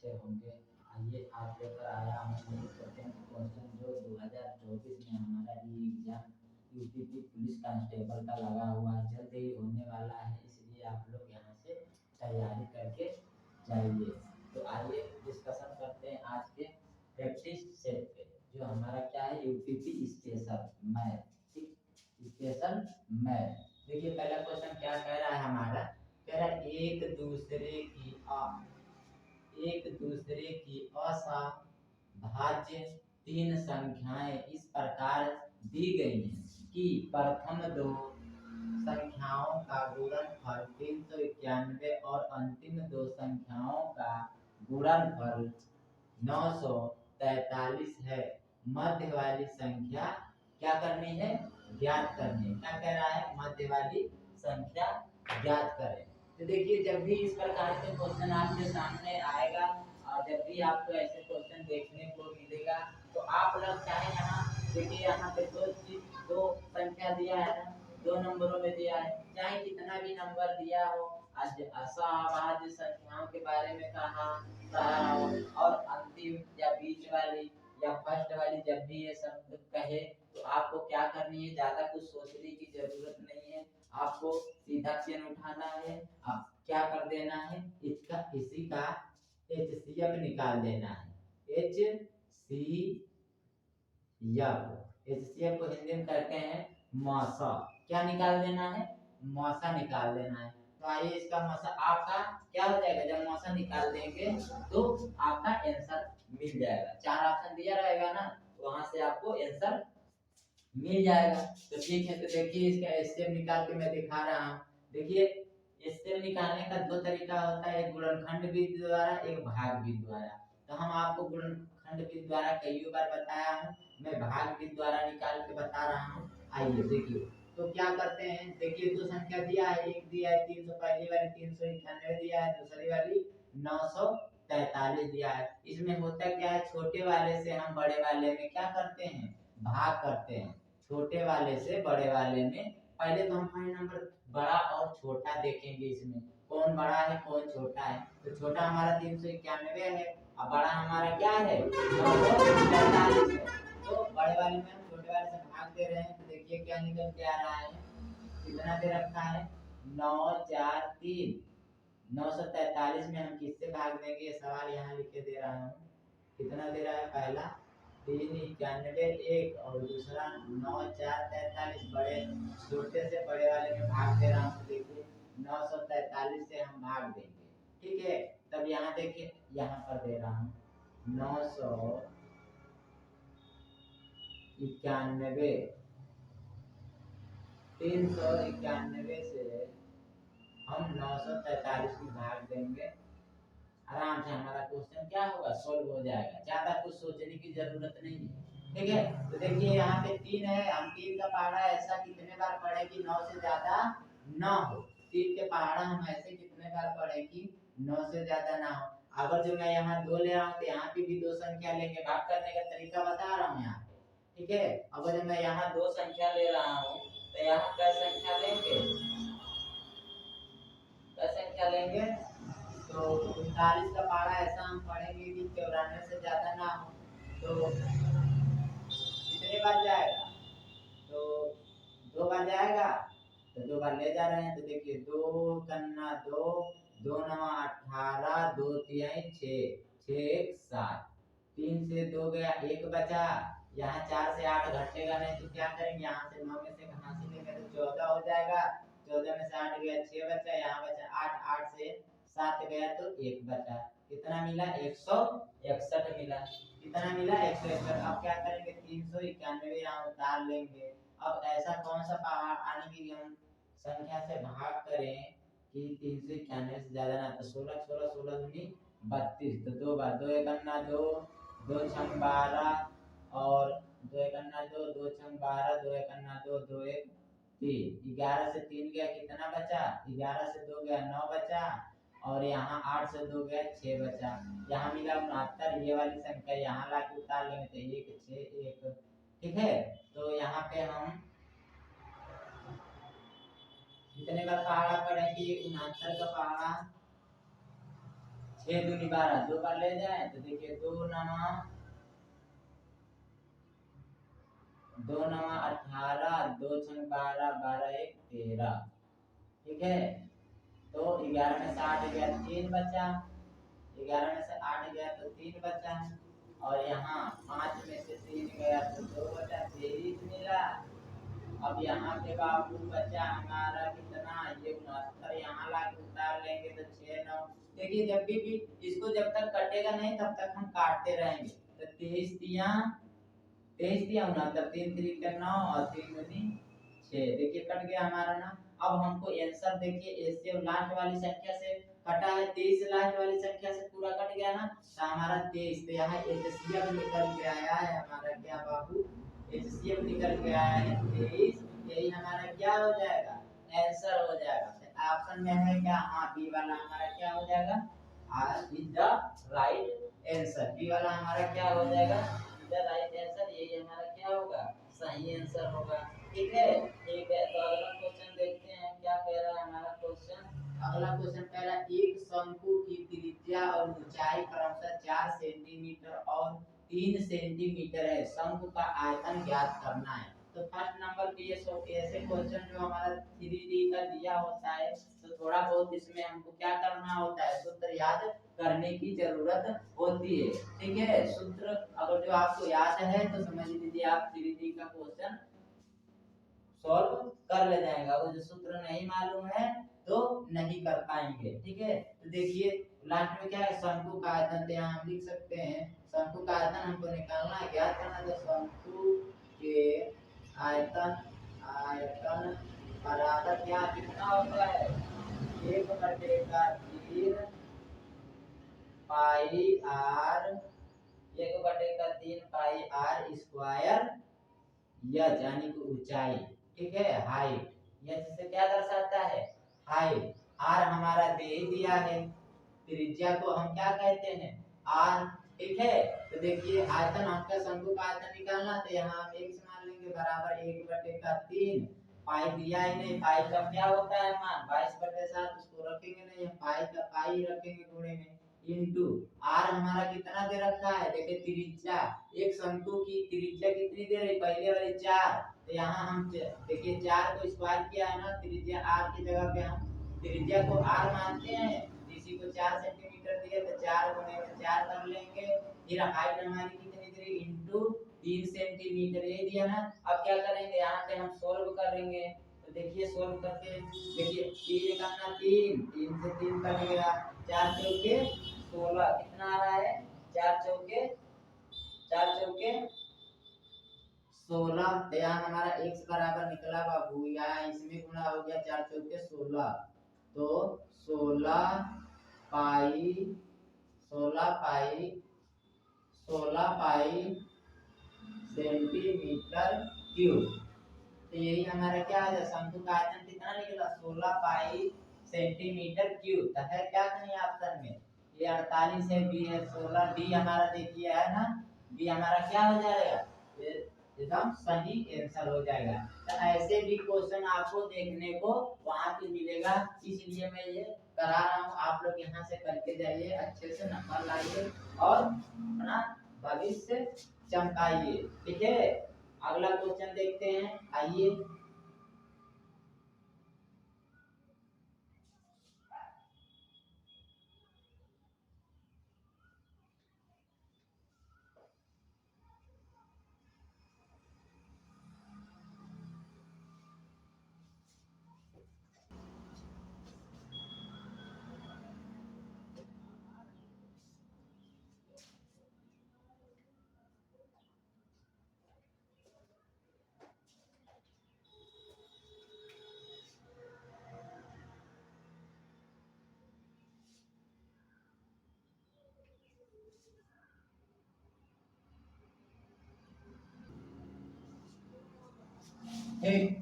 अच्छे होंगे। आइए आज लेकर आया हूँ इम्पोर्टेंट क्वेश्चन जो 2024 में हमारा ई एग्जाम यूपीपी पुलिस कांस्टेबल का लगा हुआ है, जल्द ही होने वाला है, इसलिए आप लोग यहाँ से तैयारी करके जाइए। तो आइए डिस्कशन करते हैं आज के प्रैक्टिस सेट पे, जो हमारा क्या है यूपीपी स्पेशल मैथ, ठीक, स्पेशल मैथ। देखिए पहला क्वेश्चन क्या कह रहा है हमारा, कह रहा है एक दूसरे की असाभाज्य तीन संख्याएं इस प्रकार दी गई हैं कि प्रथम दो संख्याओं का गुणनफल 391 और अंतिम दो संख्याओं का गुणनफल 943 है। मध्य वाली संख्या क्या करनी है, ज्ञात करनी है। क्या कह रहा है, मध्य वाली संख्या ज्ञात करें। तो देखिए जब भी इस प्रकार के क्वेश्चन आपके सामने आएगा और जब भी आपको ऐसे क्वेश्चन देखने को मिलेगा तो आप लोग चाहे यहाँ देखिए, यहाँ पे दो संख्या दिया है ना, दो नंबरों में दिया है, चाहे कितना भी नंबर दिया हो, असहभाज्य संख्याओं के बारे में कहा और अंतिम या बीच वाली या फर्स्ट वाली जब भी ये शब्द कहे तो आपको क्या करनी है, ज्यादा कुछ सोचने की जरूरत नहीं है, आपको सीधा पेन उठाना है, आप क्या कर देना है, इसी का HCF निकाल देना है। HCF को हिंदी में कहते हैं मौसा। क्या निकाल देना है, मौसा निकाल देना है। तो आइए इसका मौसा आपका क्या हो जाएगा, जब मौसा निकाल देंगे तो आपका आंसर मिल जाएगा। चार ऑप्शन दिया रहेगा ना, तो वहां से आपको आंसर मिल जाएगा। तो ठीक है, तो देखिए इसका स्टेप निकाल के मैं दिखा रहा हूँ। देखिए स्टेप निकालने का दो तरीका होता है, एक गुणनखंड विधि द्वारा, एक भाग विधि द्वारा। तो हम आपको गुणनखंड विधि द्वारा कई बार बताया हूँ, मैं भाग विधि द्वारा निकाल के बता रहा हूँ। आइए देखिए तो क्या करते हैं, देखिए दो संख्या दिया है, एक दिया है 300, पहली वाली 391 दिया है, दूसरी वाली 943 दिया है। इसमें होता क्या है, छोटे वाले से हम बड़े वाले में क्या करते हैं, भाग करते हैं। छोटे वाले से बड़े वाले में पहले तो हम पहले नंबर बड़ा और छोटा देखेंगे, इसमें कौन बड़ा है कौन छोटा है। तो छोटा हमारा 391 है और बड़ा हमारा क्या है 943 है। तो बड़े वाले में हम छोटे वाले से भाग दे रहे हैं, तो देखिए क्या निकल के आ रहा है, कितना दे रखा है 943। 943 में हम किससे भाग देंगे, ये सवाल यहाँ लिख के दे रहा हूँ। कितना दे रहा है, पहला 391 एक और दूसरा 9443, बड़े छोटे से बड़े वाले में भाग दे रहा हूँ। देखिए 943 से हम भाग देंगे, ठीक है। तब यहाँ देखिए यहाँ पर दे रहा हूँ 991 391 से हम 943 की भाग देंगे, आराम से हमारा क्वेश्चन क्या होगा, सोल्व हो जाएगा। ज्यादा कुछ सोचने की जरूरत नहीं है, ठीक है। तो देखिए यहाँ पे 3 है, हम 3 का पहाड़ा ऐसा कितने बार पढ़े कि 9 से ज्यादा ना हो। 3 के पहाड़ा हम ऐसे कितने बार पढ़े कि 9 से ज्यादा ना हो। अगर जो मैं यहाँ 2 ले रहा हूँ तो यहाँ पे भी 2 संख्या लेंगे, भाग करने का तरीका बता रहा हूँ यहाँ पे, ठीक है। अगर मैं यहाँ 2 संख्या ले रहा हूँ तो यहाँ क्या संख्या लेंगे, क्या संख्या लेंगे, तो 39 का पहाड़ा ऐसा हम पढ़ेंगे कि 94 से ज्यादा ना हो। तो कितने बार जाएगा, तो 2 बार जाएगा, तो 2 बार ले जा रहे हैं। तो देखिए 2 कन्ना 2, 2 नवा 18, 2 तिहाई 6, 6 1 7, 3 से 2 गया, 1 बचा। यहाँ 4 से 8 घटेगा नहीं, तो क्या करेंगे, यहाँ से 9 में से कहाँ से लेंगे, तो 14 हो जाएगा। 14 में से 8 गया, 6 बचा, यहाँ बचा 8, 8 से 7 गया तो 1 बचा। कितना मिला, 161 मिला। कितना मिला, 161। अब क्या करेंगे, 391 यहाँ उतार लेंगे। अब ऐसा कौन सा पहाड़ आने की हम संख्या से भाग करें कि 391 से ज्यादा ना, तो 16 16 16 दूनी 32। तो 2 बार, 2 एकन्ना 2, 2 छंग 12 और 2 एकन्ना 2, 2 छंग 12, 2 एकन्ना 2, 2 1 3। 11 से 3 गया, कितना बचा, 11 से 2 गया 9 बचा और यहाँ 8 से 2 गया 6 बचा। यहाँ मिला 69, ये वाली संख्या यहाँ ला के उतार लेंगे तो 1 6 1, ठीक है। तो यहाँ पे हम कितने का पहाड़ा पढ़ेंगे, 69 का पहाड़ा 6 दूनी 12, 2 बार ले जाए तो देखिए 2 नवा 18, 2 छंग 12, 12 1 13। ठीक है, तो 11 में से 8 गया 3 बचा, 11 में से 8 गया तो 3 बचा, और यहाँ 5 में से 3 गया तो 2 बचा, 23 मिला। अब यहाँ पे बाबू बचा हमारा कितना, ये 69, यहाँ ला के उतार लेंगे तो 6 9। देखिए जब भी इसको जब तक कटेगा नहीं तब तक हम काटते रहेंगे। तो 23 दिया 69, 3 3 का 9 और 3 दूनी 6। देखिए कट गया हमारा ना। अब हमको आंसर देखिए इससे लास्ट वाली संख्या से कटा है, 23 लास्ट वाली संख्या से पूरा कट गया ना, तो हमारा 23। तो यहाँ एचसीएफ निकल के आया है हमारा, क्या बाबू, एचसीएफ निकल के आया है 23। यही हमारा क्या हो जाएगा, आंसर हो जाएगा। ऑप्शन में है क्या, हाँ बी वाला हमारा क्या हो जाएगा, R is the right answer. B वाला हमारा क्या हो जाएगा, द राइट आंसर, यही हमारा क्या होगा, सही आंसर होगा। ठीक है, ठीक है। तो अगला क्वेश्चन देखते हैं क्या कह रहा है हमारा क्वेश्चन। अगला क्वेश्चन कह रहा है एक शंकु की त्रिज्या और ऊंचाई क्रमशः 4 सेंटीमीटर और 3 सेंटीमीटर है, शंकु का आयतन ज्ञात करना है। तो फर्स्ट नंबर पे ये ऐसे क्वेश्चन जो हमारा 3D का दिया होता है तो थोड़ा बहुत इसमें हमको क्या करना होता है, सूत्र याद करने की जरूरत होती है। ठीक है, सूत्र अगर जो आपको याद है तो समझ लीजिए आप 3D का क्वेश्चन सॉल्व कर ले जाएगा। वो जो सूत्र नहीं मालूम है तो नहीं कर पाएंगे। ठीक है, तो देखिए लास्ट में क्या है, शंकु का आयतन, तो यहाँ हम लिख सकते हैं शंकु का आयतन हमको निकालना है, ज्ञात करना है। तो शंकु के आयतन बराबर क्या कितना होता है, 1/3 पाई आर, 1/3 पाई आर स्क्वायर, यह यानी कि ऊंचाई। ठीक है, हाइट, यह जिसे क्या दर्शाता है, हाइट। आर हमारा दे ही दिया है, त्रिज्या को हम क्या कहते हैं, आर। ठीक है, तो देखिए आयतन आपका शंकु का आयतन निकालना, तो यहाँ हम x मान लेंगे बराबर 1/3। पाई दिया ही नहीं, पाई का क्या होता है मान 22/7, उसको रखेंगे नहीं, हम पाई का पाई रखेंगे गुणे में, इनटू आर हमारा कितना दे रखा है, देखिए त्रिज्या, एक शंकु की त्रिज्या कितनी दे रही, पहले वाली 4, तो यहाँ हम देखिए 4 को स्क्वायर किया है ना, त्रिज्या आर की जगह पे हम त्रिज्या को आर मानते हैं, इसी को 4 सेंटीमीटर दिया तो 4 गुणे में 4 कर लेंगे। फिर हाइट हमारी कितनी दे रही, इनटू 3 सेंटीमीटर ये दिया ना। अब क्या करेंगे, यहाँ पे हम सोल्व करेंगे, तो देखिए सोल्व करके देखिए 3 का ना 3, 3 से 3 कट गया, 4 चौके 16, कितना आ रहा है, 4 चौके 16। तो यहाँ हमारा x बराबर निकला बाबू, यहाँ इसमें गुणा हो गया 4 चौके 16, तो 16 पाई 16 पाई सेंटीमीटर क्यूब। तो यही हमारा क्या है, शंकु का आयतन कितना निकला, 16 पाई सेंटीमीटर क्यूब। तो है क्या कहीं ऑप्शन में, ये 48 है, बी है 16, डी हमारा देखिए है ना, बी हमारा क्या हो जाएगा, एकदम सही आंसर हो जाएगा। तो ऐसे भी क्वेश्चन आपको देखने को वहां पे मिलेगा, इसलिए मैं ये करा रहा हूँ। आप लोग यहाँ से करके जाइए, अच्छे से नंबर लाइए और अपना भविष्य चमकाइए। ठीक है, अगला क्वेश्चन देखते हैं, आइए। ठीक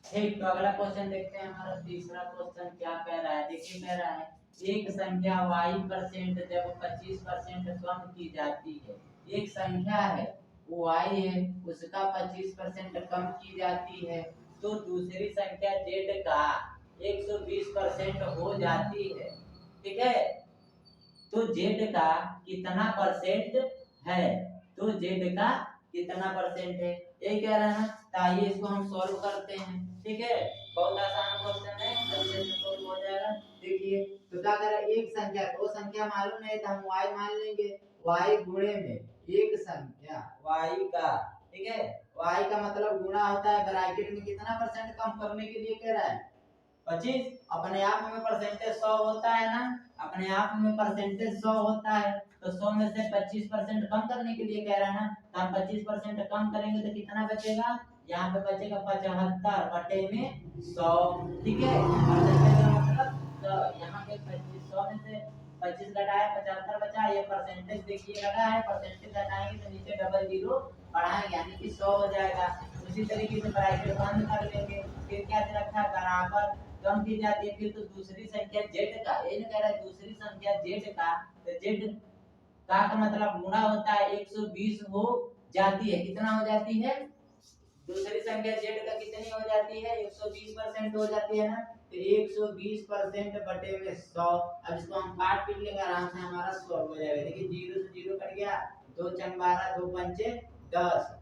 ठीक, तो अगला क्वेश्चन देखते हैं, हमारा तीसरा क्वेश्चन क्या कह रहा है। देखिए कह रहा है एक संख्या y% जब 25% कम की जाती है, एक संख्या है वो y है, उसका 25% कम की जाती है, तो दूसरी संख्या z का 120% हो जाती है, ठीक है। तो जेड का कितना परसेंट है, तो जेड का कितना परसेंट है, ये कह रहा है ना। तो आइए इसको हम सॉल्व करते हैं, ठीक है। बहुत आसान क्वेश्चन है, अच्छे से सॉल्व हो जाएगा। देखिए तो क्या करें, एक संख्या दो संख्या मालूम नहीं तो हम y मान लेंगे, y गुणे में एक संख्या y का, ठीक है। y का मतलब गुणा होता है ब्रैकेट में कितना परसेंट कम करने के लिए कह रहा है 25। अपने आप में परसेंटेज 100 होता है ना, अपने आप में परसेंटेज 100 होता है, तो 100 में से 25% कम करने के लिए कह रहा है ना। तो हम 25% कम करेंगे तो कितना बचेगा, यहाँ पे बचेगा 75 बटे में 100, ठीक है। परसेंटेज का मतलब तो यहाँ पे 100 में से 25 घटाया 75 बचा, ये परसेंटेज देखिए लगा है, परसेंटेज घटाएंगे तो नीचे डबल जीरो बढ़ाएंगे यानी कि 100 हो जाएगा। उसी तरीके से ब्रैकेट बंद कर लेंगे, फिर क्या रखा बराबर कम की जाती है, फिर तो दूसरी संख्या जेड का, ये नहीं कह रहा है दूसरी संख्या जेड का, तो जेड का मतलब गुणा होता है 120 हो जाती है, कितना हो जाती है, दूसरी संख्या जेड का कितनी हो जाती है 120% हो जाती है ना। तो 120% बटे में 100, अब इसको हम काट पीट लेंगे आराम से, हमारा सॉल्व हो जाएगा। देखिए जीरो से जीरो कट गया, 2 चंग 12, 2 पंचे 10,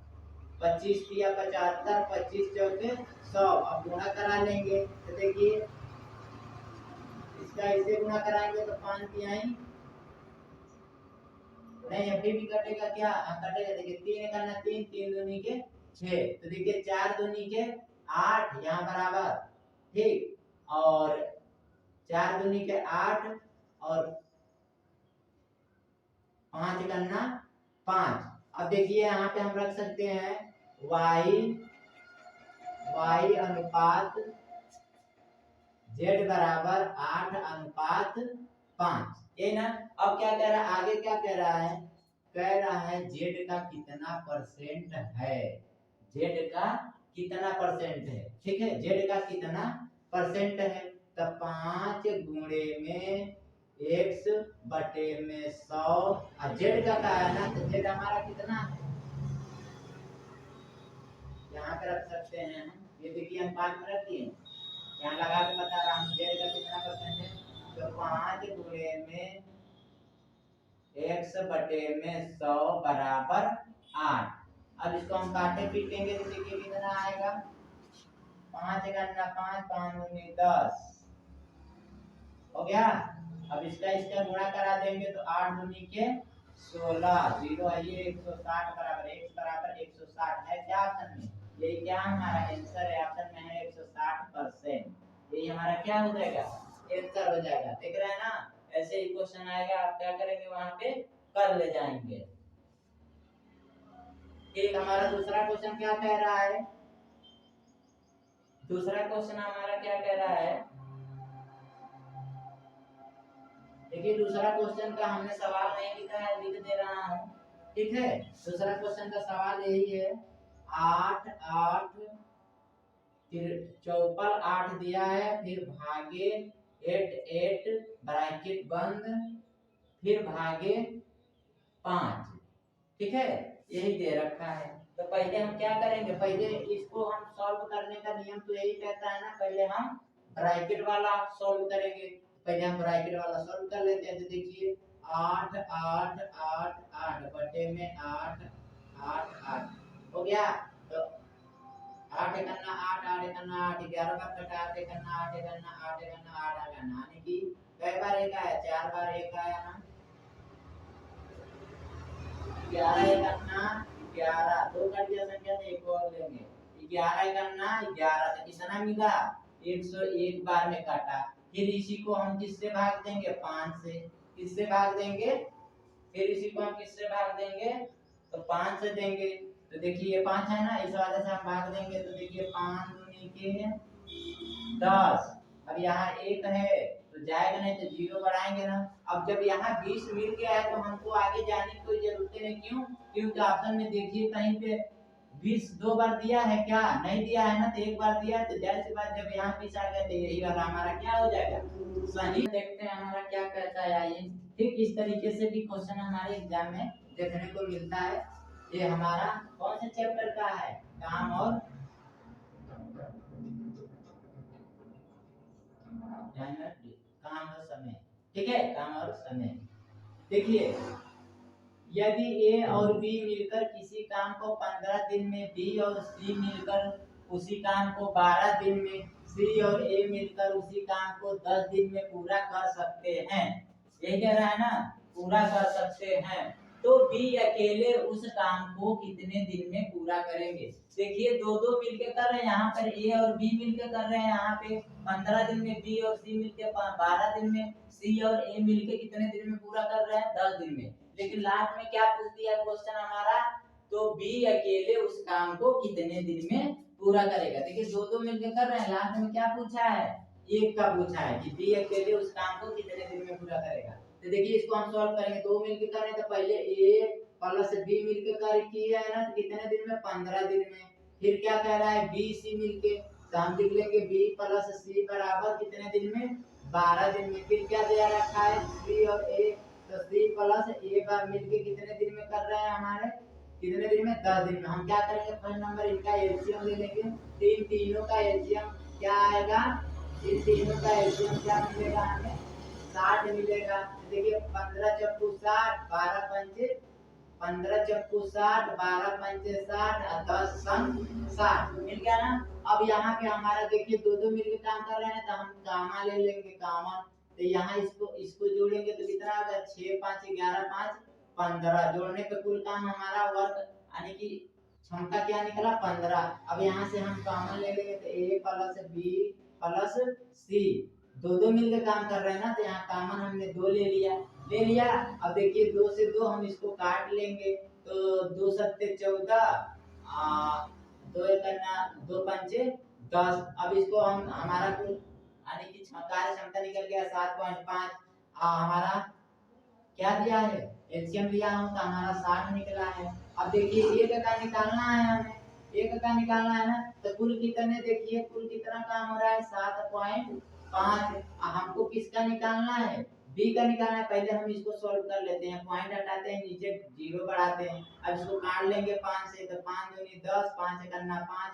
25 दिया 75, 25 चौके 100। अब गुणा करा लेंगे तो देखिए इसका इसे गुणा कराएंगे तो 5 तिहाई नहीं, अभी भी कटेगा क्या, कटेगा। देखिए 3 करना 3, 3 दूनी के 6, तो देखिए 4 दूनी के 8 यहाँ बराबर, ठीक। और 4 दूनी के 8 और 5 करना 5। अब देखिए यहाँ पे हम रख सकते हैं y अनुपात z बराबर 8 अनुपात 5, ये ना। अब क्या कह रहा है, आगे क्या कह रहा है, कह रहा है जेड का कितना परसेंट है, जेड का कितना परसेंट है, ठीक है। जेड का कितना परसेंट है, तो 5 गुणे में x बटे में 100, और जेड का है ना, तो जेड हमारा कितना है, यहाँ पे रख सकते हैं हम, ये देखिए हम 5 में रख दिए, यहाँ लगा के बता रहा हूँ जेड का कितना परसेंट है, तो 5 गुणे में x बटे में 100 बराबर 8। अब इसको हम काटे पीटेंगे तो देखिए कितना आएगा, 5 करना 5, 5 दूनी 10 हो गया। अब इसका गुणा करा देंगे तो 8 दूनी के 16, जीरो है ये 160 बराबर x बराबर 160 है क्या ऑप्शन में, ये क्या हमारा आंसर है, ऑप्शन में है 160%, ये हमारा क्या हो जाएगा, आंसर हो जाएगा। देख रहे हैं ना, ऐसे ही क्वेश्चन आएगा, आप क्या करेंगे वहां पे कर ले जाएंगे। एक हमारा दूसरा क्वेश्चन क्या कह रहा है, दूसरा क्वेश्चन हमारा क्या कह रहा है, देखिए दूसरा क्वेश्चन का हमने सवाल नहीं लिखा है, लिख दे रहा हूँ, ठीक है। दूसरा क्वेश्चन का सवाल यही है, 8 8 फिर चौपल 8 दिया है, फिर भागे 8 8 ब्रैकेट बंद, फिर भागे 5, ठीक है, यही दे रखा है। तो पहले हम क्या करेंगे, पहले इसको हम सॉल्व करने का नियम तो यही कहता है ना, पहले हम ब्रैकेट वाला सॉल्व करेंगे। पहले हम ब्रैकेट वाला सॉल्व कर लेते हैं, तो देखिए 8 8 8 8 बटे में 8 8 8 हो गया। तो 8 करना 8 8 करना 8, 11 बार कटा 8 करना 8 करना 8 करना 8 आ गया, यानी कि कई बार एक आया, 4 बार एक आया ना, 11 करना 11, दो कट दिया संख्या से एक और लेंगे, 11 करना 11, तो कितना मिला 101 बार में काटा, फिर इसी को हम किससे भाग देंगे 5 से, किससे भाग देंगे, फिर इसी को हम किससे भाग देंगे, तो 5 से देंगे। तो देखिए ये 5 है ना, इस वजह से हम भाग देंगे, तो देखिए 5 दूनी के 10, अब यहाँ 1 है तो जाएगा नहीं, तो 0 बढ़ाएंगे ना। अब जब यहाँ 20 मिल गया है तो हमको आगे जाने की कोई जरूरत नहीं, क्यों, क्योंकि ऑप्शन में देखिए कहीं पे 20 दो बार दिया है क्या, नहीं दिया है ना, तो एक बार दिया है, तो जाहिर सी बात जब यहाँ 20 आ गया तो यही वाला हमारा क्या हो जाएगा सही। देखते हैं हमारा क्या कहता है, आइए। ठीक इस तरीके से भी क्वेश्चन हमारे एग्जाम में देखने को मिलता है। ये हमारा कौन से चैप्टर का है, काम और ध्यान में काम और समय, ठीक है, काम और समय। देखिए यदि ए और बी मिलकर किसी काम को 15 दिन में, बी और सी मिलकर उसी काम को 12 दिन में, सी और ए मिलकर उसी काम को 10 दिन में पूरा कर सकते हैं, ये कह रहा है ना, पूरा कर सकते हैं, तो बी अकेले उस काम को कितने दिन में पूरा करेंगे। देखिए दो दो मिलके कर रहे हैं, यहाँ पर ए और बी मिलके कर रहे हैं, यहाँ पे 15 दिन में, बी और सी मिलके 12 दिन में, सी और ए मिलके कितने दिन में पूरा कर रहे हैं, 10 दिन में। लेकिन लास्ट में क्या पूछ दिया क्वेश्चन हमारा, तो बी अकेले उस काम को कितने दिन में पूरा करेगा। देखिए दो दो मिलके कर रहे हैं, लास्ट में क्या पूछा है, एक का पूछा है कि बी अकेले उस काम को कितने दिन में पूरा करेगा। तो देखिए इसको हम सॉल्व करेंगे, दो मिलके कर रहे हैं तो पहले ए प्लस बी मिलके कर किया है ना, तो कितने दिन में, 15 दिन में। फिर क्या कह रहा है, बी सी मिलके, तो हम लिख लेंगे बी प्लस सी बराबर कितने दिन में, 12 दिन में। फिर क्या दिया रखा है, सी और ए, तो सी प्लस ए बार मिलके कितने दिन में कर रहे हैं हमारे, कितने दिन में, 10 दिन में। हम क्या करेंगे, फर्स्ट नंबर इनका एलसीएम ले लेंगे, तीनों का एलसीएम क्या आएगा, इन तीनों का एलसीएम क्या मिलेगा हमें, 60 मिलेगा। देखिए 15 चक्कू 60, 12 पंचे 15 चक्कू 60, 12 पंचे 60 और 10 संग 60 मिल गया ना। अब यहाँ पे हमारा देखिए दो दो मिलके काम कर रहे हैं, तो हम कामा ले लेंगे, कामा, तो यहाँ इसको जोड़ेंगे तो कितना होगा, 6 5 11 5 15, जोड़ने पे कुल काम हमारा वर्क यानी कि क्षमता क्या निकला, 15। अब यहाँ से हम कॉमन ले लेंगे, तो ए प्लस बी प्लस सी, दो दो मिलकर काम कर रहे हैं ना, तो यहाँ कॉमन हमने दो ले लिया। अब देखिए दो से दो हम इसको काट लेंगे, तो 2 सत्ते 14, दो करना 2 पंचे 10। अब इसको हम हमारा कुल यानी कि कार्य क्षमता निकल गया 7.5। हमारा क्या दिया है, एलसीएम लिया हूं तो हमारा 60 निकला है। अब देखिए एक का निकालना है हमें, एक का निकालना है ना, तो कुल कितने, देखिए कुल कितना काम हो रहा है, 7.5। हमको किसका निकालना है, बी का निकालना है। पहले हम इसको सॉल्व कर लेते हैं, पॉइंट हटाते हैं, नीचे जीरो बढ़ाते हैं। अब इसको काट लेंगे 5 से, तो 5 दूनी 10, 5 करना 5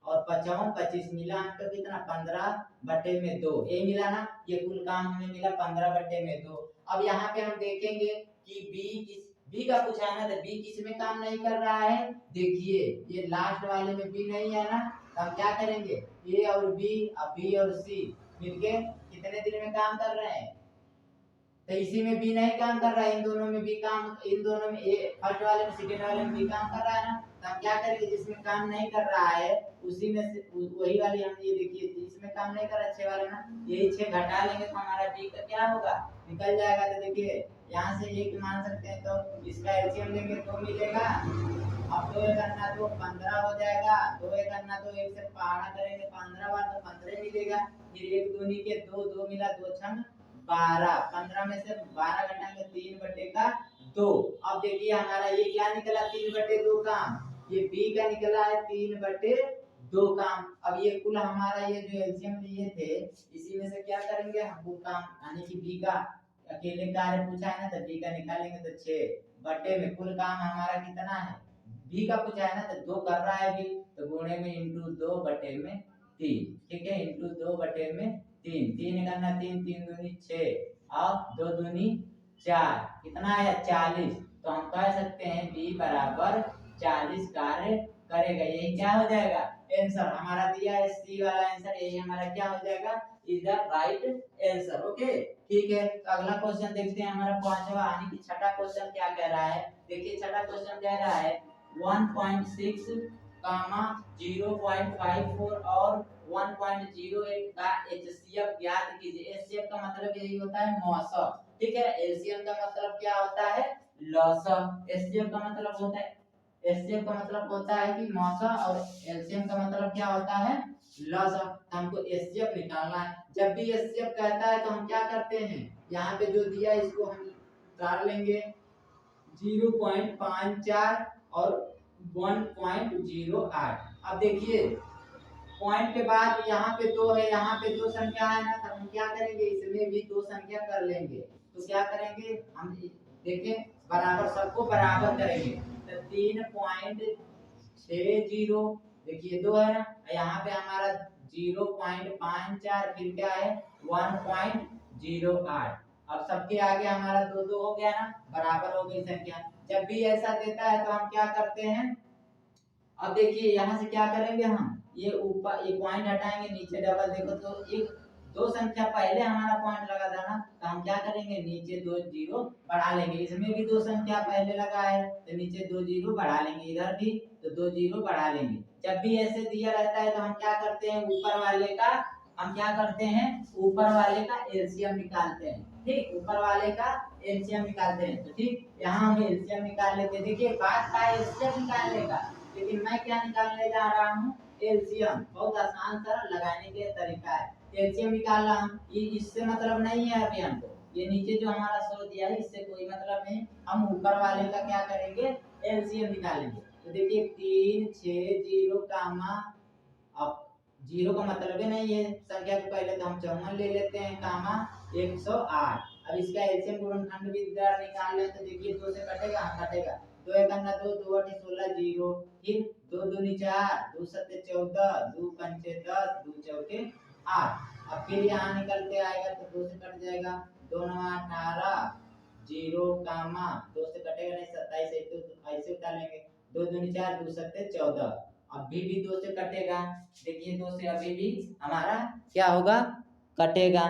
और 5 25 मिला हमको कितना, 15/2 ये मिला ना, ये कुल काम हमें मिला 15/2। अब यहाँ पे हम देखेंगे कि बी का पूछा है ना, तो बी किस में काम नहीं कर रहा है, देखिए ये लास्ट वाले में बी नहीं है ना, तो हम क्या करेंगे, ए और बी, अब बी और सी मिलके कितने दिन में काम कर रहे हैं, तो इसी में बी नहीं काम कर रहा है, इन दोनों में बी काम, इन दोनों में ए फर्स्ट वाले में सेकंड वाले में बी काम कर रहा है ना, तो हम क्या करेंगे, जिसमें काम नहीं कर रहा है उसी में से वही वाली हम ये देखिए इसमें काम नहीं कर रहा 6 वाले ना, यही 6 घटा लेंगे तो हमारा बी का क्या होगा, निकल जाएगा। तो देखिए यहाँ से एक मान सकते हैं, तो इसका एलसीएम लेंगे तो मिलेगा, अब 2 करना तो 15 हो जाएगा, 2 करना तो 1 से पहाड़ा करेंगे 15 बार तो 15 मिलेगा। फिर 1 दूनी के 2, 2 मिला 2 छंग 12, 15 में से 12 घटाएंगे 3/2। अब देखिए हमारा ये क्या निकला, 3/2 काम, ये बी का निकला है 3/2 काम। अब ये कुल हमारा ये जो एलसीएम लिए थे इसी में से क्या करेंगे हम, कुल काम यानी कि बी का अकेले कार्य पूछा है ना, तो बी का निकालेंगे तो 6 बटे में कुल काम हमारा कितना है, बी का पूछा है ना, तो 2 कर रहा है बी, तो गुणे में इंटू 2/3, ठीक है, इंटू 2/3, 3 करना 3, 3 दूनी 6 और 2 दूनी 4, कितना आया 40। तो हम कह सकते हैं बी बराबर 40 कार्य करेगा, यही क्या हो जाएगा आंसर हमारा दिया है, सी वाला आंसर यही हमारा क्या हो जाएगा, is the right answer. Okay ठीक है, तो अगला क्वेश्चन देखते हैं हमारा पांचवा यानी कि छठा क्वेश्चन क्या कह रहा है। देखिए छठा क्वेश्चन कह रहा है 1.6 कामा 0.54 और 1.08 का एचसीएफ ज्ञात कीजिए। एचसीएफ का मतलब यही होता है मौसम, ठीक है, एलसीएम का मतलब क्या होता है, लौसम। एचसीएफ का मतलब होता है, एचसीएफ का मतलब होता है कि मौसम, और एलसीएम का मतलब क्या होता है, लौसम। तो हमको एचसीएफ निकालना है। जब भी एचसीएफ कहता है तो हम क्या करते हैं, यहाँ पे जो दिया है इसको हम उतार लेंगे, 0.54 और 1.08। अब देखिए पॉइंट के बाद यहाँ पे 2 है, यहाँ पे 2 संख्या है ना, तो हम क्या करेंगे, इसमें भी 2 संख्या कर लेंगे। तो क्या करेंगे हम, देखें बराबर, सबको बराबर करेंगे, तो 3.60, देखिए 2 है ना, यहाँ पे हमारा 0.54, फिर क्या है 1.08। अब सबके आगे हमारा दो दो हो गया ना, बराबर हो गई संख्या। जब भी ऐसा देता है तो हम क्या करते हैं, अब देखिए यहाँ से क्या करेंगे हम, ये ऊपर ये पॉइंट हटाएंगे, नीचे डबल देखो तो एक दो संख्या पहले हमारा पॉइंट लगा था ना, तो हम क्या करेंगे, नीचे दो जीरो बढ़ा लेंगे। इसमें भी दो संख्या पहले लगा है तो नीचे दो जीरो बढ़ा लेंगे, इधर भी तो दो जीरो बढ़ा लेंगे। जब भी ऐसे दिया रहता है तो हम क्या करते हैं, ऊपर वाले का हम क्या करते हैं, ऊपर वाले का एलसीएम निकालते हैं। ठीक, ऊपर वाले का एलसीएम निकालते हैं। तो ठीक, यहाँ हम एलसीएम निकाल लेते हैं। देखिए बात का एलसीएम निकालने का, लेकिन मैं क्या निकालने जा रहा हूँ, एलसीएम। बहुत आसान सरल लगाने के तरीका है। एलसीएम निकाल रहा हूँ, ये इससे मतलब नहीं है अभी हमको, ये नीचे जो हमारा सौ दिया है इससे कोई मतलब नहीं। हम ऊपर वाले का क्या करेंगे, एलसीएम निकालेंगे। तो देखिए 3 6 0 कामा, अब जीरो का मतलब ही नहीं है संख्या को, पहले तो हम 54 ले लेते हैं कामा 108। अब इसका एलसीएम गुणनखंड भी निकाल लें तो देखिए दो से कटेगा, हाँ कटेगा, दो एक अन्ना दो, दो अठी 16 जीरो, फिर दो दूनी 4, दो सत्ते 14, दो पंचे 10, दो चौके 8। अब फिर यहाँ निकलते आएगा तो दो से कट जाएगा, दो नवा 18, जीरो कामा दो से कटेगा नहीं 27, तो ऐसे उतार लेंगे, दो दूनी 4, दो सत्ते 14, अभी भी दो से कटेगा। देखिए दो से अभी भी हमारा क्या होगा, कटेगा।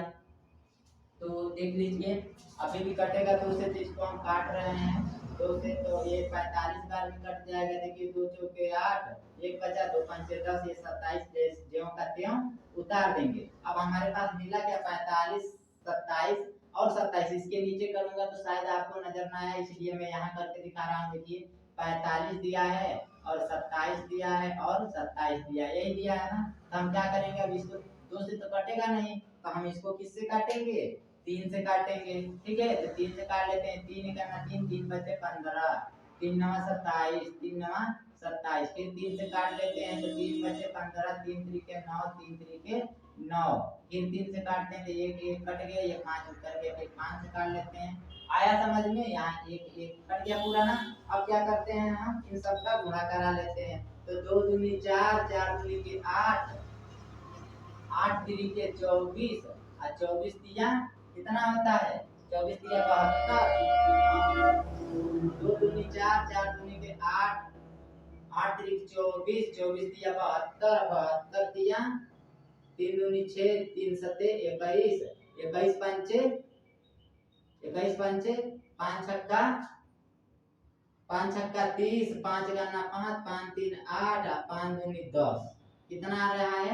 तो देख लीजिए अभी भी कटेगा दो से, तो इसको हम काट रहे हैं दो से, तो ये 45 बार में कट जाएगा। देखिए दो चौके 8, एक बचा, दो पंचे 10, ये 27 ज्यों का त्यों उतार देंगे। अब हमारे पास मिला क्या, 45 27 और 27। इसके नीचे करूंगा तो शायद आपको नजर ना आया, इसलिए मैं यहाँ करके दिखा रहा हूँ। देखिए 45 दिया है और 27 दिया है और 27 दिया, यही दिया है ना। तो हम क्या करेंगे, अब इसको दो से तो कटेगा नहीं, तो हम इसको किससे काटेंगे, 3 से काटेंगे। ठीक है, तो 3 से काट लेते हैं, 3 करना 3, 3 बचे 15, 3 नवा 27, 3 नवा 27, फिर 3 से काट लेते हैं तो 3 बचे 15, 3 त्रिके 9, 3 त्रिके 9, फिर 3 से काटते हैं तो एक एक कट गया, ये 5 उतर गया, फिर 5 से काट लेते हैं। आया समझ में, यहाँ एक एक कट गया पूरा ना। अब क्या करते हैं, हम इन सबका गुणा करा लेते हैं। तो 2 दूनी 4, 4 दूनी के 8, 8 त्रिके 24, और 24 दिया कितना होता है, 24 दिया 72, दो दूनी 4, 4 दूनी के 8, 8 त्रिक 24, 24 दिया 72, 72 दिया 3 दूनी 6, 3 सत्ते 21, 21 पंचे 21 पंचे 5 छक्का 5 छक्का 30, 5 गन्ना 5, 5 3 8, 5 दूनी 10, कितना आ रहा है,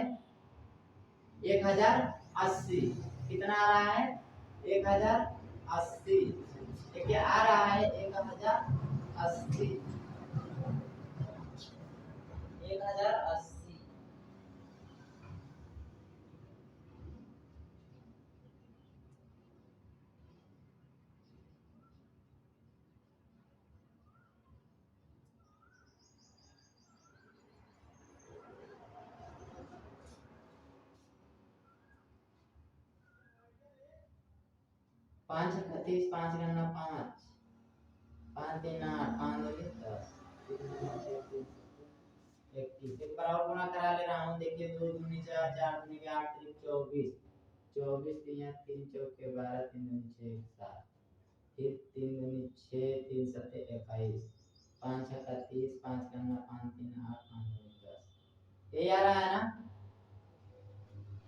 1080। कितना आ रहा है, 1080। देखिए आ रहा है 1080, 1080। पाँच छक्का 30, 5 गन्ना 5, 5 3 8, 5 दूनी 10, 21। एक बार और गुणा करा ले रहा हूँ। देखिए 2 दूनी 4, 4 दूनी 8, 3 24, 24 दिया 3 चौके 12, 3 दूनी 6 7, फिर 3 दूनी 6, 3 सत्ते 21, 5 छक्का 30, 5 गन्ना 5 3 8, 5 दूनी 10। ये आ रहा है ना।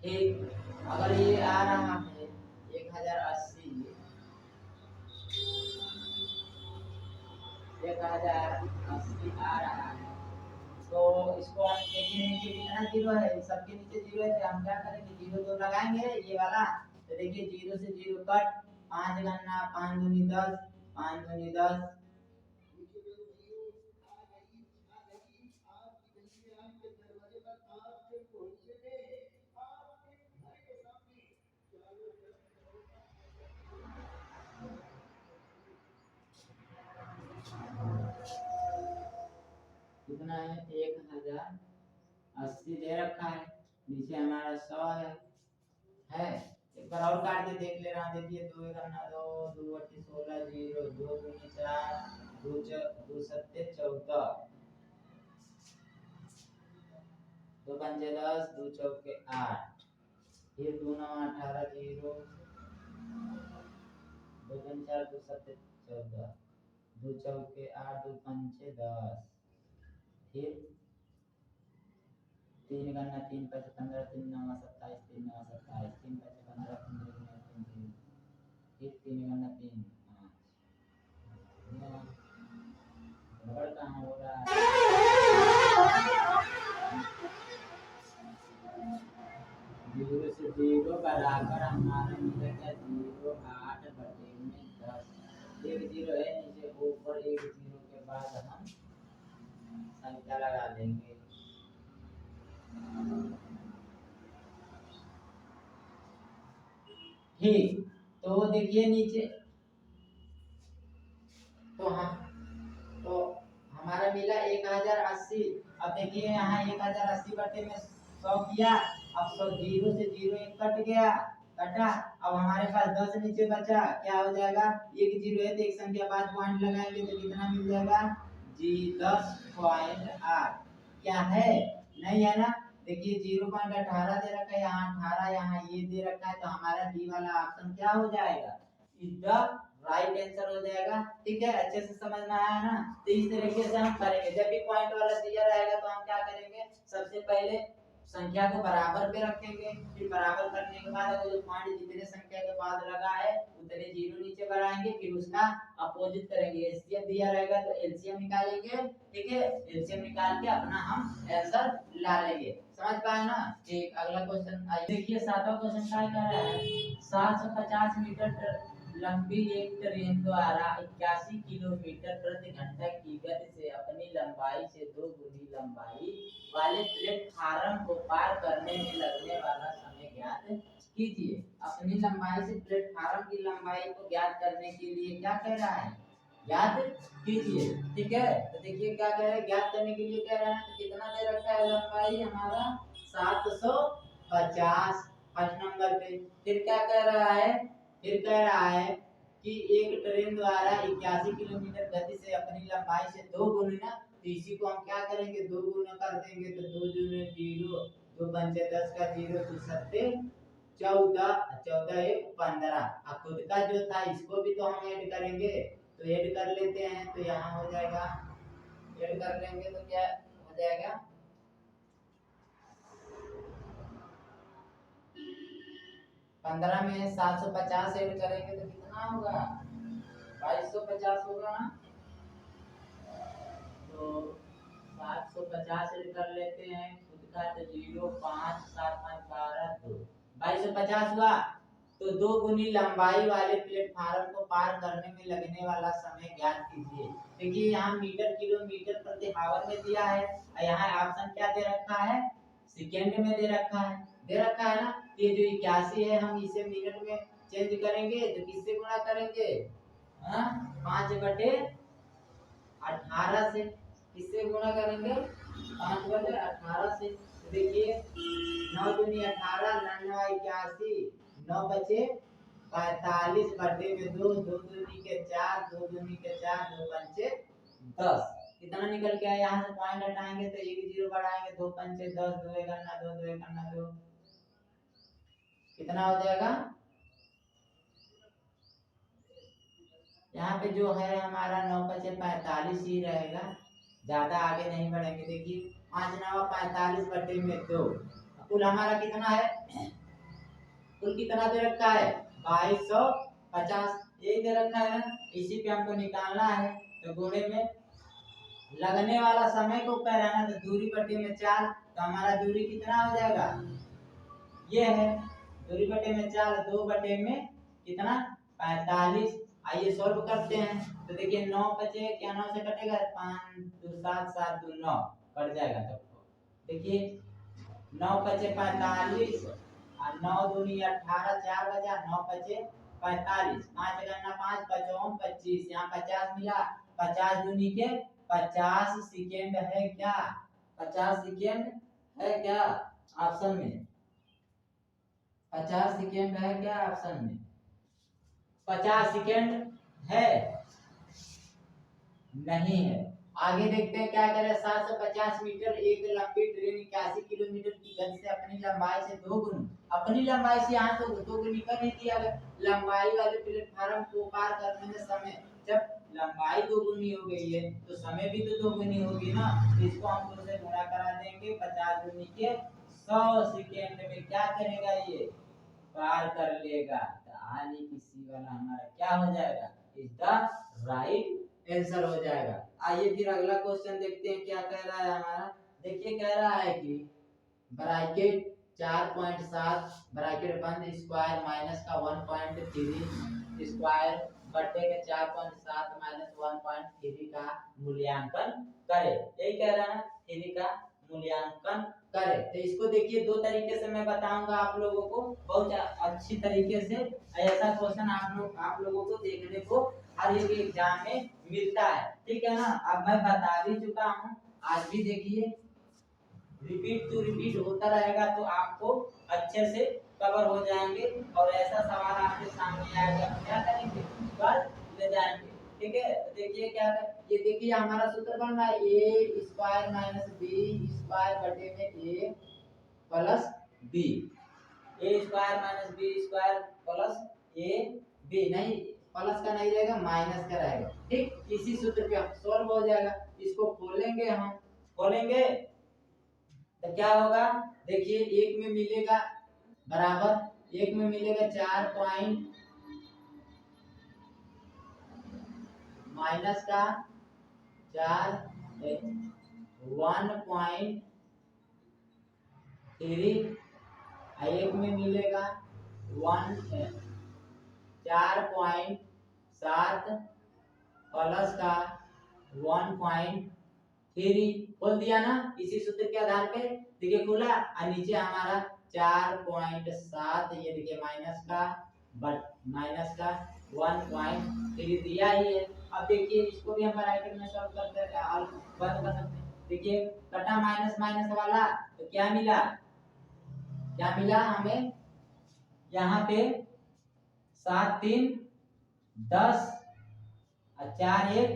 ठीक, अगर ये आ रहा है 1080, 1080 आ रहा है, तो इसको हम देखिए नीचे कितना जीरो है, सबके नीचे जीरो है, तो हम क्या करेंगे, जीरो तो लगाएंगे ये वाला। तो देखिए जीरो से जीरो कट, 5 गन्ना 5 दूनी 10, 5 दूनी 10, कितना है, 1080 दे रखा है, नीचे हमारा 100 है। एक बार और काट के देख ले रहा हूँ। देखिए 2 करना 2, 2 अठी 16 जीरो, 2 दूनी 4, 2 सत्ते 14, 2 पंचे 10, 2 चौके 8, फिर 2 9 18 0 2 3 4 2 7 14 2 चौके 8 2 पंचे 10 फिर 3 गन्ना 3 5 15 3 9 27 3 9 27 3 5 15 3 2 3 3 फिर 3 गन्ना 3 5 रबड़ कहाँ हो रहा है। 0 से 0 बराबर हमारा मिलेगा 0 8 बटे में 10 एक 0 है नीचे ऊपर एक 0 के बाद हम संख्या लगा देंगे। ठीक, तो देखिए नीचे तो हमारा मिला 1080। अब देखिए यहाँ 1080 बटे में 100 किया। अब 100 0 से 0 एक कट गया, कटा। अब हमारे पास 10 नीचे बचा, क्या हो जाएगा, एक 0 है तो एक संख्या बाद पॉइंट लगाएंगे तो कितना मिल जाएगा जी 10.8। क्या है, नहीं है ना। देखिए 0.18 दे रखा है, यहाँ 18, यहाँ ये दे रखा है, तो हमारा बी वाला ऑप्शन क्या हो जाएगा, इज द राइट आंसर हो जाएगा। ठीक है, अच्छे से समझ में आया ना। तो इस तरीके से हम करेंगे, जब भी पॉइंट वाला दिया रहेगा तो हम क्या करेंगे, सबसे पहले संख्या को बराबर पे रखेंगे, फिर बराबर करने के बाद अगर जो पॉइंट जितने संख्या के बाद लगा है उतने 0 नीचे बढ़ाएंगे, फिर उसका अपोजिट करेंगे। एलसीएम दिया रहेगा तो एलसीएम निकालेंगे। ठीक है, एलसीएम निकाल के अपना हम आंसर ला लेंगे। समझ पाए ना। ठीक, अगला क्वेश्चन आइए। देखिए 7वां क्वेश्चन क्या कह रहा है, 750 मीटर लंबी एक ट्रेन द्वारा 81 किलोमीटर प्रति घंटा की गति से अपनी लंबाई से 2 गुनी लंबाई वाले प्लेटफार्म को पार करने में लगने वाला समय ज्ञात कीजिए। अपनी लंबाई से प्लेटफार्म की लंबाई को ज्ञात करने के लिए क्या कह रहा है, ज्ञात कीजिए। ठीक है, तो देखिए क्या कह रहा है, ज्ञात करने के लिए कह रहा है, तो कितना दे रखा है लंबाई हमारा 750 फर्स्ट नंबर पे। फिर क्या कह रहा है, फिर कह रहा है कि एक ट्रेन द्वारा 81 किलोमीटर गति से अपनी लंबाई से 2 गुना, तो इसी को हम क्या करेंगे, 2 गुना कर देंगे, तो 2 दूनी 0, 2 पंचे 10 का 0, 2 सत्ते 14, 14 एक 15। अब खुद का जो था इसको भी तो हम ऐड करेंगे, तो ऐड कर लेते हैं। तो यहाँ हो जाएगा, ऐड कर लेंगे तो क्या हो जाएगा, 15 में 750 ऐड करेंगे तो कितना होगा, 2250 होगा ना। तो 750 ऐड कर लेते हैं, खुद का तो 0 5 7 5 12 2 2250 हुआ। तो 2 गुनी लंबाई वाले प्लेटफार्म को पार करने में लगने वाला समय ज्ञात कीजिए। देखिए यहाँ मीटर किलोमीटर प्रति आवर में दिया है, और यहाँ ऑप्शन क्या दे रखा है, सेकेंड में दे रखा है, दे रखा है ना। ये जो 81 है हम इसे मिनट में चेंज करेंगे तो किससे गुणा करेंगे, 5 बटे 18 से। किससे गुणा करेंगे, 5 बटे 18 से। तो देखिए 9 दूनी 18, 9 81, 9 बचे 45 बटे में 2, 2 दूनी के 4, 2 दूनी के 4, 2 पंचे 10। कितना निकल के आया, यहाँ से पॉइंट हटाएंगे तो एक 0 बढ़ाएंगे, 2 पंचे 10, 2 एक अन्ना 2, 2 एक अन्ना 2, कितना हो जाएगा। यहाँ पे जो है हमारा 9 पचे 45 ही रहेगा, ज्यादा आगे नहीं बढ़ेंगे। देखिए 5 9 45 बटे में 2, कुल हमारा कितना है, कुल कितना दे रखा है 2250, यही दे रखा है ना। इसी पे हमको निकालना है, तो गुणे में लगने वाला समय को कह रहा है ना, तो दूरी बटे में 4, तो हमारा दूरी कितना हो जाएगा, ये है दूरी बटे में 4, 2 बटे में कितना 45। आइए सॉल्व करते हैं, तो देखिए 9 बचे, क्या 9 से कटेगा, 5 2 7 7 2 9 कट जाएगा सबको। देखिए 9 बचे 45 और 9 दूनी 18, 4 बचा, 9 बचे 45, 5 गन्ना 5 55 25, यहाँ 50 मिला, 50 दूनी के 50 सेकेंड है क्या, 50 सेकेंड है क्या ऑप्शन में, 50 सेकेंड है क्या ऑप्शन में, 50 सेकेंड है नहीं है। आगे देखते हैं क्या करे। 750 मीटर एक लंबी ट्रेन 81 किलोमीटर की गति से अपनी लंबाई से दोगुनी, अपनी लंबाई से यहाँ तो दोगुनी कर नहीं दिया गया, लंबाई वाले प्लेटफार्म को पार करने में समय, जब लंबाई दोगुनी हो गई है तो समय भी तो दोगुनी होगी ना। इसको हम दो से गुणा करा देंगे, 50 दूनी के 100 सेकेंड में क्या करेगा ये पार कर लेगा। तो आने किसी वाला हमारा क्या हो जाएगा, इज द राइट आंसर हो जाएगा। आइए फिर अगला क्वेश्चन देखते हैं क्या कह रहा है हमारा। देखिए कह रहा है कि ब्रैकेट 4.7 ब्रैकेट बंद स्क्वायर माइनस का 1.3 स्क्वायर बटे के 4.7 माइनस 1.3 का मूल्यांकन करे। यही कह रहा है 3 का मूल्यांकन करे। तो इसको देखिए दो तरीके से मैं बताऊंगा आप लोगों को, बहुत अच्छी तरीके से। ऐसा क्वेश्चन आप लोगों को देखने को हर एक एग्जाम में मिलता है, ठीक है ना। अब मैं बता भी चुका हूँ, आज भी देखिए रिपीट टू रिपीट होता रहेगा तो आपको अच्छे से कवर हो जाएंगे। और ऐसा सवाल आपके सामने आएगा क्या करेंगे, कर ले जाएंगे, ठीक है। तो देखिए क्या है, ये देखिए हमारा सूत्र बन रहा है A square minus B square बटे में A plus B, A square minus B square plus A B, नहीं प्लस का नहीं रहेगा माइनस का रहेगा, ठीक। इसी सूत्र पे सॉल्व हो जाएगा। इसको खोलेंगे, हम खोलेंगे तो क्या होगा, देखिए एक में मिलेगा बराबर, एक में मिलेगा 4 पॉइंट माइनस का 4 1.3, एक में मिलेगा 4.7 प्लस का 1.3, बोल दिया ना इसी सूत्र के आधार पे। देखिए खोला और नीचे हमारा 4.7, ये देखिए माइनस का 1.3 दिया ही है। अब देखिए इसको भी हम ब्रैकेट में सॉल्व करते हैं, हल बंद कर सकते हैं। देखिए कटा माइनस माइनस वाला तो क्या मिला, क्या मिला हमें यहाँ पे 7 3 10 और 4 1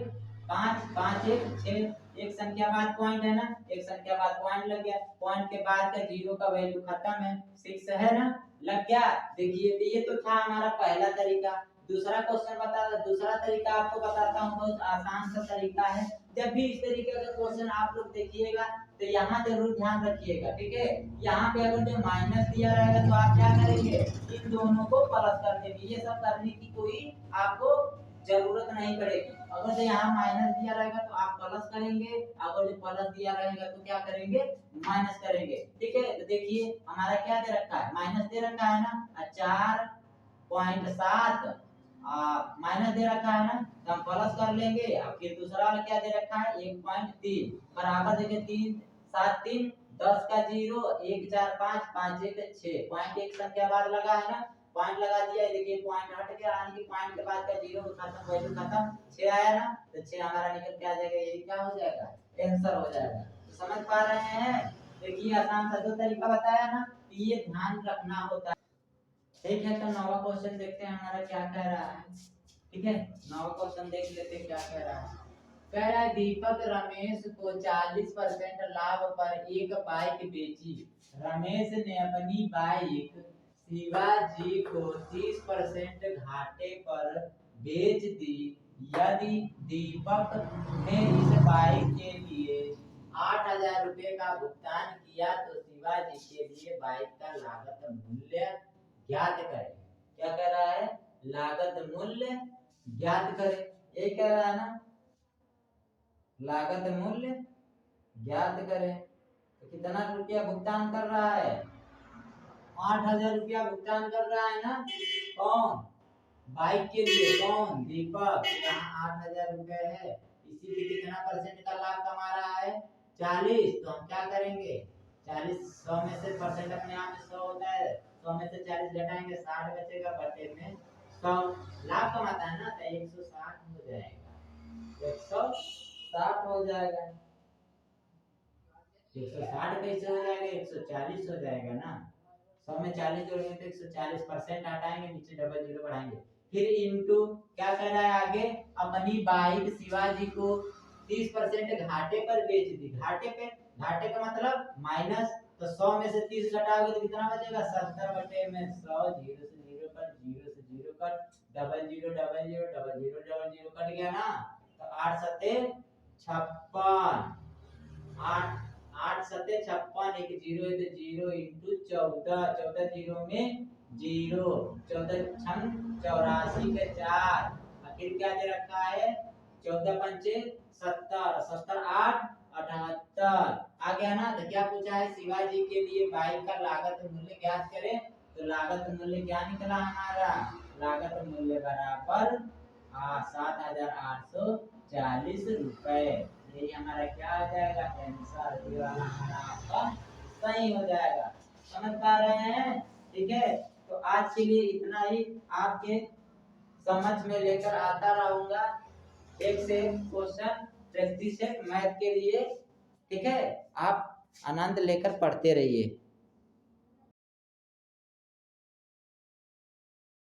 5 5 1 6, एक संख्या बाद पॉइंट है ना, एक संख्या बाद पॉइंट लग गया, पॉइंट के बाद का जीरो का वैल्यू खत्म है, 6 है ना, लग गया। देखिए ये तो था हमारा पहला तरीका। दूसरा क्वेश्चन दूसरा तरीका आपको बताता हूँ, बहुत आसान सा तरीका है। जब भी इस तरीके का क्वेश्चन आप लोग देखिएगा तो यहाँ जरूर ध्यान रखिएगा, ठीक है। यहाँ पे अगर जो माइनस दिया रहेगा तो आप क्या करेंगे, इन दोनों को प्लस कर देंगे। ये सब करने की कोई आपको जरूरत नहीं पड़ेगी। अगर जो यहाँ माइनस दिया रहेगा तो आप प्लस करेंगे, अगर जो प्लस दिया रहेगा तो क्या करेंगे, माइनस करेंगे, ठीक है। तो देखिए हमारा क्या दे रखा है, माइनस दे रखा है ना, 4.7 माइनस दे रखा है ना, तो हम प्लस कर लेंगे। अब फिर दूसरा वाला क्या दे रखा है, 1.3 बराबर, देखिए 3 7 3 10 का 0 1 4 5 5 1 6, पॉइंट एक संख्या बाद लगा है ना, पॉइंट लगा दिया। देखिए पॉइंट हट गया, यानी कि पॉइंट के बाद का 0 खत्म, वैल्यू खत्म, 6 आया ना, तो 6 हमारा निकल के आ जाएगा। यही क्या हो जाएगा, आंसर हो जाएगा। तो समझ पा रहे हैं। देखिए आसान सा दो तरीका बताया ना, ये ध्यान रखना होता है, ठीक है। तो नवा क्वेश्चन देखते हैं हमारा क्या कह रहा है, ठीक है। नवा क्वेश्चन देख लेते हैं क्या कह रहा है। कह रहा है दीपक रमेश को 40% लाभ पर एक बाइक बेची। रमेश ने अपनी बाइक शिवाजी को 30% घाटे पर बेच दी। यदि दीपक ने इस बाइक के लिए 8,000 रुपए का भुगतान किया तो शिवाजी के लिए बाइक का लागत मूल्य ज्ञात करें। क्या कह रहा है, लागत मूल्य ज्ञात करें, ये कह रहा है ना, लागत मूल्य ज्ञात करें। तो कितना रुपया भुगतान कर रहा है, 8,000 रुपया भुगतान कर रहा है ना, कौन, बाइक के लिए, कौन, दीपक। यहाँ 8,000 रुपए है, इसी पे कितना परसेंट का लाभ कमा रहा है, 40। तो हम क्या करेंगे, 40 100 में से परसेंट अपने आप में 100 होता है, 100 में से 40 घटाएंगे 60 बचेगा, बटे में 100 लाभ कमाता है ना, तो 160 हो जाएगा, 160 हो जाएगा। 160 कैसे हो जाएगा, 140 हो जाएगा ना, 100 में 40 जोड़ेंगे तो 140% हटाएंगे, नीचे डबल जीरो बढ़ाएंगे, फिर इनटू क्या कर रहा है आगे, अपनी बाइक शिवाजी को 30% घाटे पर बेच दी। घाटे पे, घाटे का मतलब माइनस, तो 100 में से 30 घटाओगे तो कितना बचेगा? 70 बटे में 100, 0 से 0 कट, 0 से 0 cut, double zero double zero double zero double zero cut गया ना, तो 8 सत्ते 56, 8 8 सत्ते 56, एक जीरो है तो जीरो इंटू 14, 14 जीरो में जीरो, 14 छम 84 के 4, आखिर क्या दे रखा है? 14 पंचे 70, 70 8 78 आ गया ना। तो क्या पूछा है? शिवाजी के लिए बाइक का लागत मूल्य ज्ञात करें। तो लागत मूल्य क्या निकला हमारा? लागत मूल्य बराबर 7,840 रुपए। यही हमारा क्या हो जाएगा? आंसर। ये वाला हमारा आपका सही हो जाएगा। समझ पा रहे हैं? ठीक है, तो आज के लिए इतना ही आपके समझ में लेकर आता रहूंगा। एक से एक क्वेश्चन प्रैक्टिस है मैथ के लिए। ठीक है, आप आनंद लेकर पढ़ते रहिए।